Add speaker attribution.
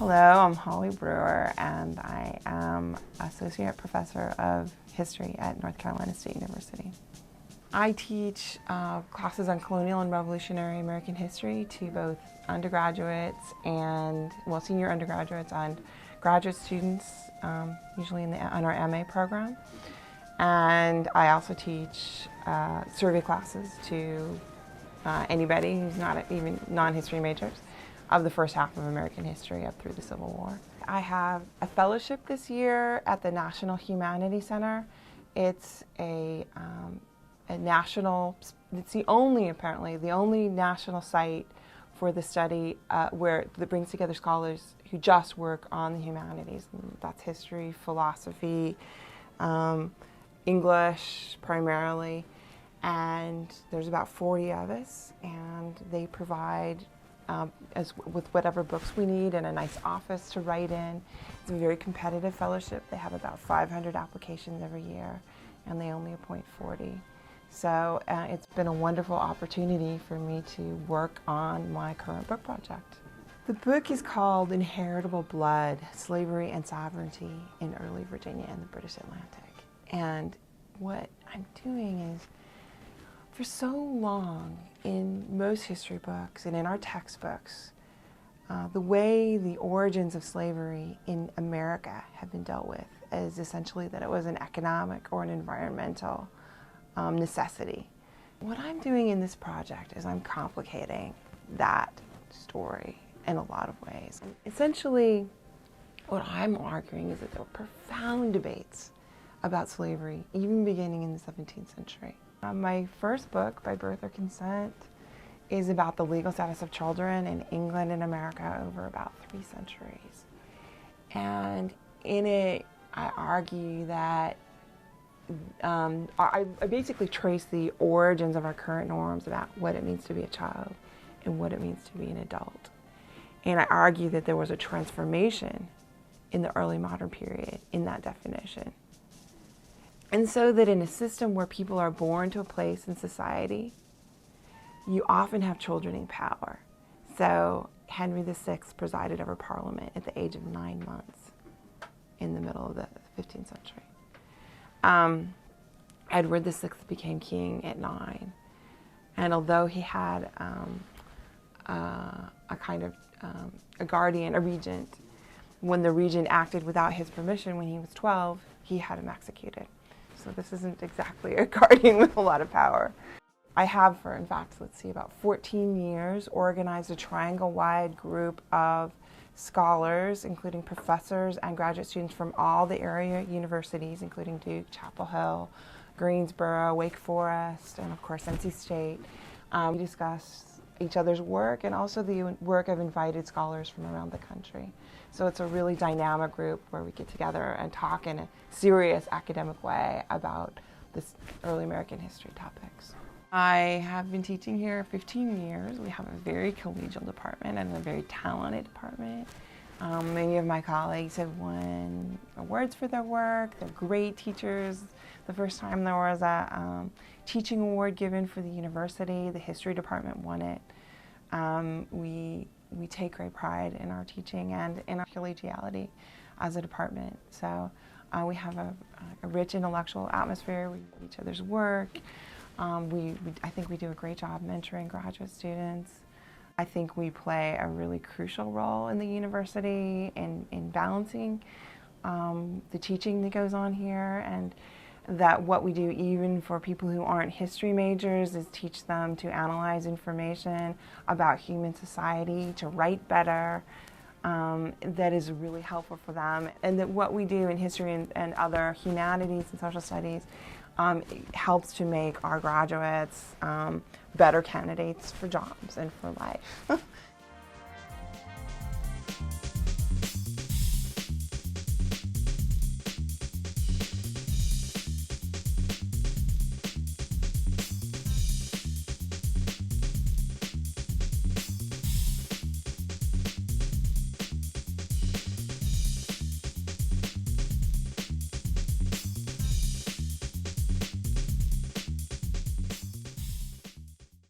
Speaker 1: Hello, I'm Holly Brewer, and I am Associate Professor of History at North Carolina State University. I teach classes on colonial and revolutionary American history to both undergraduates and, senior undergraduates and graduate students, usually on our MA program. And I also teach survey classes to anybody who's not even non-history majors of the first half of American history up through the Civil War. I have a fellowship this year at the National Humanities Center. It's a national, it's the only national site for the study that brings together scholars who just work on the humanities. And that's history, philosophy, English primarily, and there's about 40 of us, and they provide with whatever books we need and a nice office to write in. It's a very competitive fellowship. They have about 500 applications every year, and they only appoint 40. So it's been a wonderful opportunity for me to work on my current book project. The book is called Inheritable Blood, Slavery and Sovereignty in Early Virginia and the British Atlantic. And what I'm doing is, for so long in most history books and in our textbooks, the way the origins of slavery in America have been dealt with is essentially that it was an economic or an environmental necessity. What I'm doing in this project is I'm complicating that story in a lot of ways. Essentially, what I'm arguing is that there were profound debates about slavery, even beginning in the 17th century. My first book, By Birth or Consent, is about the legal status of children in England and America over about 3 centuries. And in it, I argue that I basically trace the origins of our current norms about what it means to be a child and what it means to be an adult. And I argue that there was a transformation in the early modern period in that definition. And so that in a system where people are born to a place in society, you often have children in power. So Henry VI presided over Parliament at the age of 9 months in the middle of the 15th century. Edward VI became king at 9. And although he had a guardian, a regent, when the regent acted without his permission when he was 12, he had him executed. So this isn't exactly a guardian with a lot of power. I have for, in fact, about 14 years, organized a triangle-wide group of scholars, including professors and graduate students from all the area universities, including Duke, Chapel Hill, Greensboro, Wake Forest, and of course NC State. We discuss each other's work and also the work of invited scholars from around the country. So it's a really dynamic group where we get together and talk in a serious academic way about this early American history topics. I have been teaching here 15 years. We have a very collegial department and a very talented department. Many of my colleagues have won awards for their work. They're great teachers. The first time there was a teaching award given for the university, the history department won it. We take great pride in our teaching and in our collegiality as a department. So we have a rich intellectual atmosphere. We read each other's work. I think we do a great job mentoring graduate students. I think we play a really crucial role in the university in balancing the teaching that goes on here, and that what we do even for people who aren't history majors is teach them to analyze information about human society, to write better. That is really helpful for them, and that what we do in history and other humanities and social studies helps to make our graduates better candidates for jobs and for life.